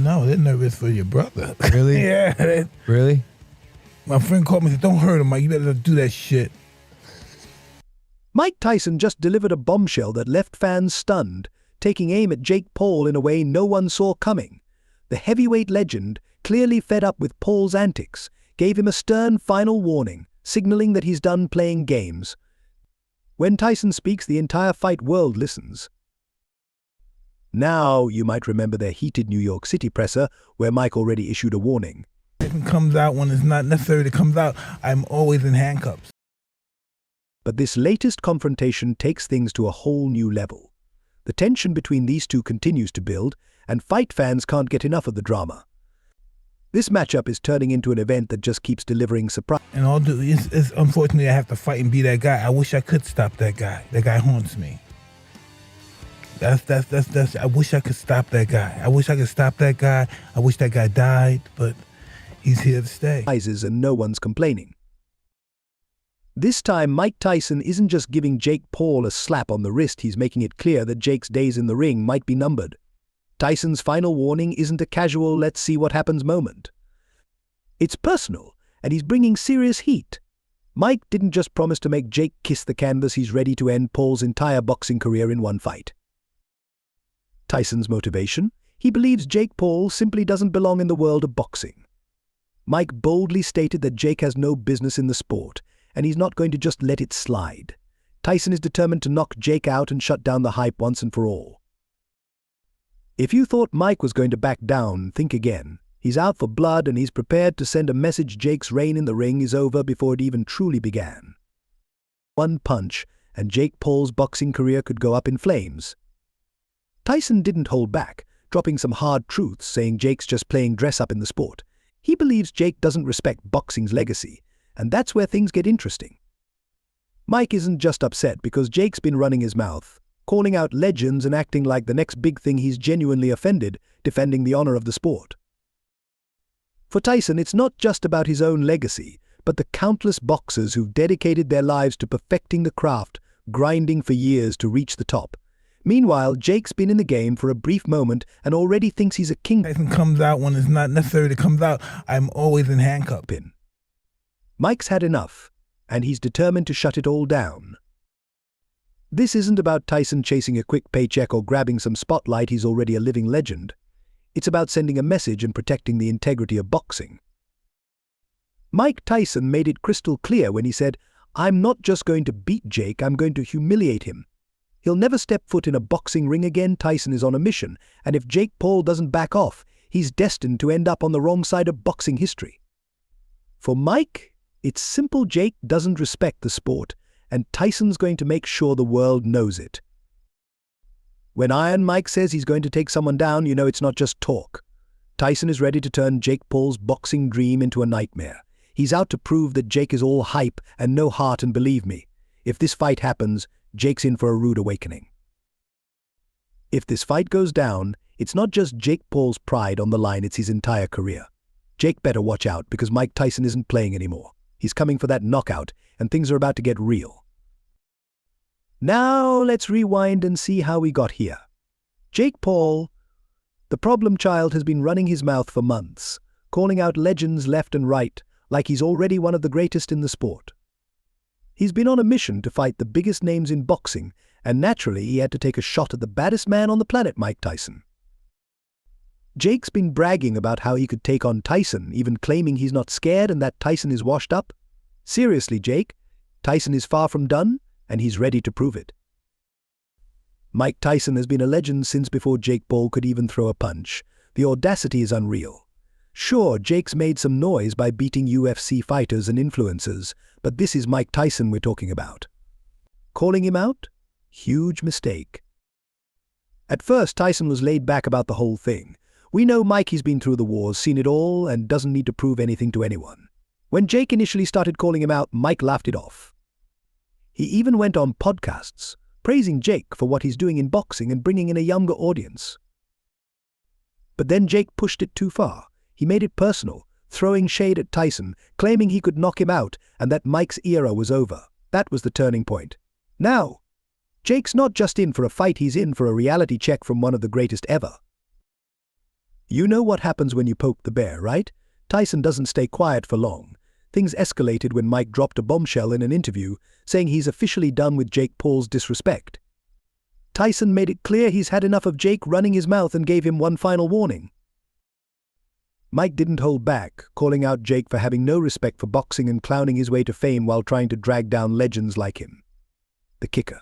No, they're nervous for your brother. Really? Yeah. Really? My friend called me and said, don't hurt him, Mike. You better not do that shit. Mike Tyson just delivered a bombshell that left fans stunned, taking aim at Jake Paul in a way no one saw coming. The heavyweight legend, clearly fed up with Paul's antics, gave him a stern final warning, signaling that he's done playing games. When Tyson speaks, the entire fight world listens. Now, you might remember their heated New York City presser, where Mike already issued a warning. If it comes out when it's not necessary to come out, I'm always in handcuffs. But this latest confrontation takes things to a whole new level. The tension between these two continues to build, and fight fans can't get enough of the drama. This matchup is turning into an event that just keeps delivering surprise. And it's unfortunately I have to fight and be that guy. I wish I could stop that guy. That guy haunts me. That's I wish I could stop that guy. I wish I could stop that guy. I wish that guy died, but he's here to stay. And no one's complaining. This time, Mike Tyson isn't just giving Jake Paul a slap on the wrist, he's making it clear that Jake's days in the ring might be numbered. Tyson's final warning isn't a casual let's see what happens moment. It's personal, and he's bringing serious heat. Mike didn't just promise to make Jake kiss the canvas, he's ready to end Paul's entire boxing career in one fight. Tyson's motivation? He believes Jake Paul simply doesn't belong in the world of boxing. Mike boldly stated that Jake has no business in the sport, and he's not going to just let it slide. Tyson is determined to knock Jake out and shut down the hype once and for all. If you thought Mike was going to back down, think again. He's out for blood and he's prepared to send a message Jake's reign in the ring is over before it even truly began. One punch, and Jake Paul's boxing career could go up in flames. Tyson didn't hold back, dropping some hard truths, saying Jake's just playing dress-up in the sport. He believes Jake doesn't respect boxing's legacy, and that's where things get interesting. Mike isn't just upset because Jake's been running his mouth, calling out legends and acting like the next big thing. He's genuinely offended, defending the honor of the sport. For Tyson, it's not just about his own legacy, but the countless boxers who've dedicated their lives to perfecting the craft, grinding for years to reach the top. Meanwhile, Jake's been in the game for a brief moment and already thinks he's a king. Tyson comes out when it's not necessary to come out, I'm always in handcuffs. Mike's had enough, and he's determined to shut it all down. This isn't about Tyson chasing a quick paycheck or grabbing some spotlight. He's already a living legend. It's about sending a message and protecting the integrity of boxing. Mike Tyson made it crystal clear when he said, "I'm not just going to beat Jake, I'm going to humiliate him." He'll never step foot in a boxing ring again. Tyson is on a mission, and if Jake Paul doesn't back off, he's destined to end up on the wrong side of boxing history. For Mike, it's simple. Jake doesn't respect the sport, and Tyson's going to make sure the world knows it. When Iron Mike says he's going to take someone down, you know it's not just talk. Tyson is ready to turn Jake Paul's boxing dream into a nightmare. He's out to prove that Jake is all hype and no heart, and believe me, if this fight happens, Jake's in for a rude awakening. If this fight goes down, it's not just Jake Paul's pride on the line, it's his entire career. Jake better watch out because Mike Tyson isn't playing anymore. He's coming for that knockout, and things are about to get real. Now let's rewind and see how we got here. Jake Paul, the problem child, has been running his mouth for months, calling out legends left and right, like he's already one of the greatest in the sport. He's been on a mission to fight the biggest names in boxing, and naturally he had to take a shot at the baddest man on the planet, Mike Tyson. Jake's been bragging about how he could take on Tyson, even claiming he's not scared and that Tyson is washed up. Seriously, Jake, Tyson is far from done, and he's ready to prove it. Mike Tyson has been a legend since before Jake Paul could even throw a punch. The audacity is unreal. Sure, Jake's made some noise by beating UFC fighters and influencers, but this is Mike Tyson we're talking about. Calling him out? Huge mistake. At first, Tyson was laid back about the whole thing. We know Mike, he's been through the wars, seen it all, and doesn't need to prove anything to anyone. When Jake initially started calling him out, Mike laughed it off. He even went on podcasts, praising Jake for what he's doing in boxing and bringing in a younger audience. But then Jake pushed it too far. He made it personal, throwing shade at Tyson, claiming he could knock him out and that Mike's era was over. That was the turning point. Now, Jake's not just in for a fight, he's in for a reality check from one of the greatest ever. You know what happens when you poke the bear, right? Tyson doesn't stay quiet for long. Things escalated when Mike dropped a bombshell in an interview, saying he's officially done with Jake Paul's disrespect. Tyson made it clear he's had enough of Jake running his mouth and gave him one final warning. Mike didn't hold back, calling out Jake for having no respect for boxing and clowning his way to fame while trying to drag down legends like him. The kicker.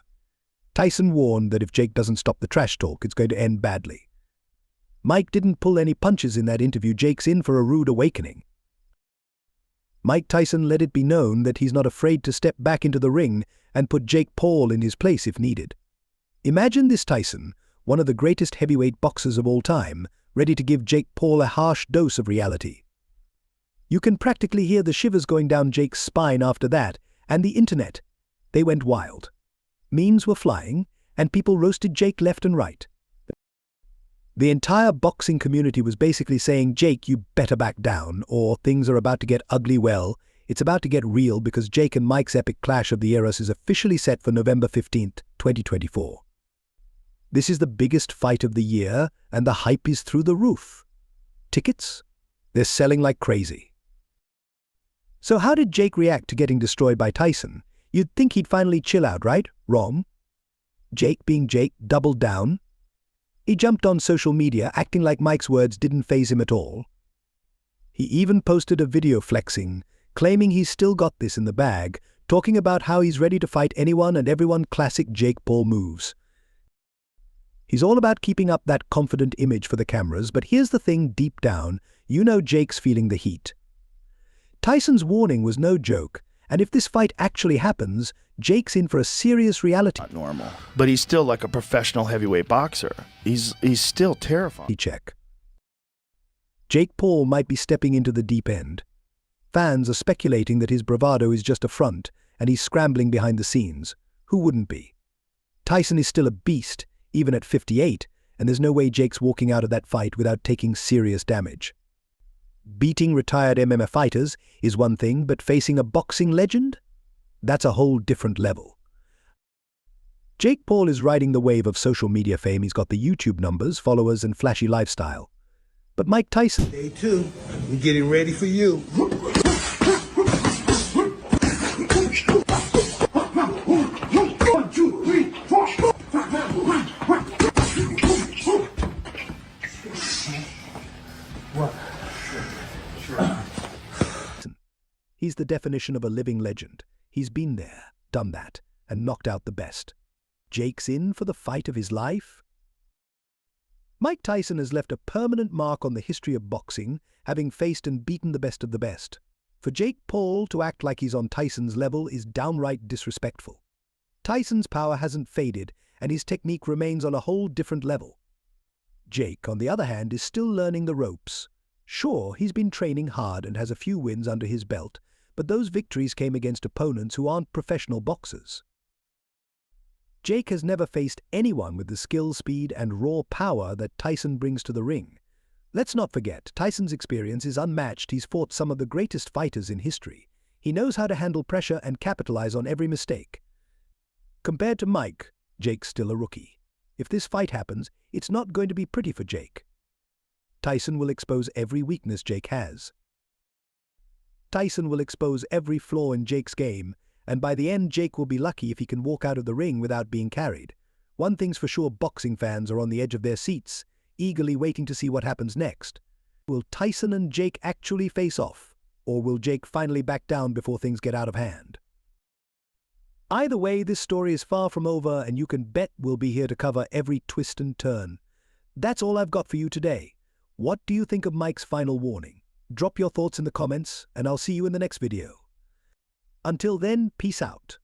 Tyson warned that if Jake doesn't stop the trash talk, it's going to end badly. Mike didn't pull any punches in that interview. Jake's in for a rude awakening. Mike Tyson let it be known that he's not afraid to step back into the ring and put Jake Paul in his place if needed. Imagine this Tyson, one of the greatest heavyweight boxers of all time, ready to give Jake Paul a harsh dose of reality. You can practically hear the shivers going down Jake's spine after that, and the internet. They went wild. Memes were flying, and people roasted Jake left and right. The entire boxing community was basically saying, Jake, you better back down, or things are about to get ugly. Well, it's about to get real because Jake and Mike's epic clash of the eras is officially set for November 15th, 2024. This is the biggest fight of the year, and the hype is through the roof. Tickets? They're selling like crazy. So how did Jake react to getting destroyed by Tyson? You'd think he'd finally chill out, right? Wrong. Jake, being Jake, doubled down. He jumped on social media, acting like Mike's words didn't faze him at all. He even posted a video flexing, claiming he's still got this in the bag, talking about how he's ready to fight anyone and everyone. Classic Jake Paul moves. He's all about keeping up that confident image for the cameras, but here's the thing: deep down, you know Jake's feeling the heat. Tyson's warning was no joke, and if this fight actually happens, Jake's in for a serious reality. Not normal, but he's still like a professional heavyweight boxer. He's still terrifying. Check. Jake Paul might be stepping into the deep end. Fans are speculating that his bravado is just a front, and he's scrambling behind the scenes. Who wouldn't be? Tyson is still a beast, even at 58, and there's no way Jake's walking out of that fight without taking serious damage. Beating retired MMA fighters is one thing, but facing a boxing legend? That's a whole different level. Jake Paul is riding the wave of social media fame. He's got the YouTube numbers, followers, and flashy lifestyle. But Mike Tyson... Day two, we're getting ready for you. 1, 2, 3, 4. What? He's the definition of a living legend. He's been there, done that, and knocked out the best. Jake's in for the fight of his life? Mike Tyson has left a permanent mark on the history of boxing, having faced and beaten the best of the best. For Jake Paul to act like he's on Tyson's level is downright disrespectful. Tyson's power hasn't faded, and his technique remains on a whole different level. Jake, on the other hand, is still learning the ropes. Sure, he's been training hard and has a few wins under his belt, but those victories came against opponents who aren't professional boxers. Jake has never faced anyone with the skill, speed, and raw power that Tyson brings to the ring. Let's not forget, Tyson's experience is unmatched. He's fought some of the greatest fighters in history. He knows how to handle pressure and capitalize on every mistake. Compared to Mike, Jake's still a rookie. If this fight happens, it's not going to be pretty for Jake. Tyson will expose every weakness Jake has. Tyson will expose every flaw in Jake's game, and by the end, Jake will be lucky if he can walk out of the ring without being carried. One thing's for sure, boxing fans are on the edge of their seats, eagerly waiting to see what happens next. Will Tyson and Jake actually face off, or will Jake finally back down before things get out of hand? Either way, this story is far from over, and you can bet we'll be here to cover every twist and turn. That's all I've got for you today. What do you think of Mike's final warning? Drop your thoughts in the comments, and I'll see you in the next video. Until then, peace out.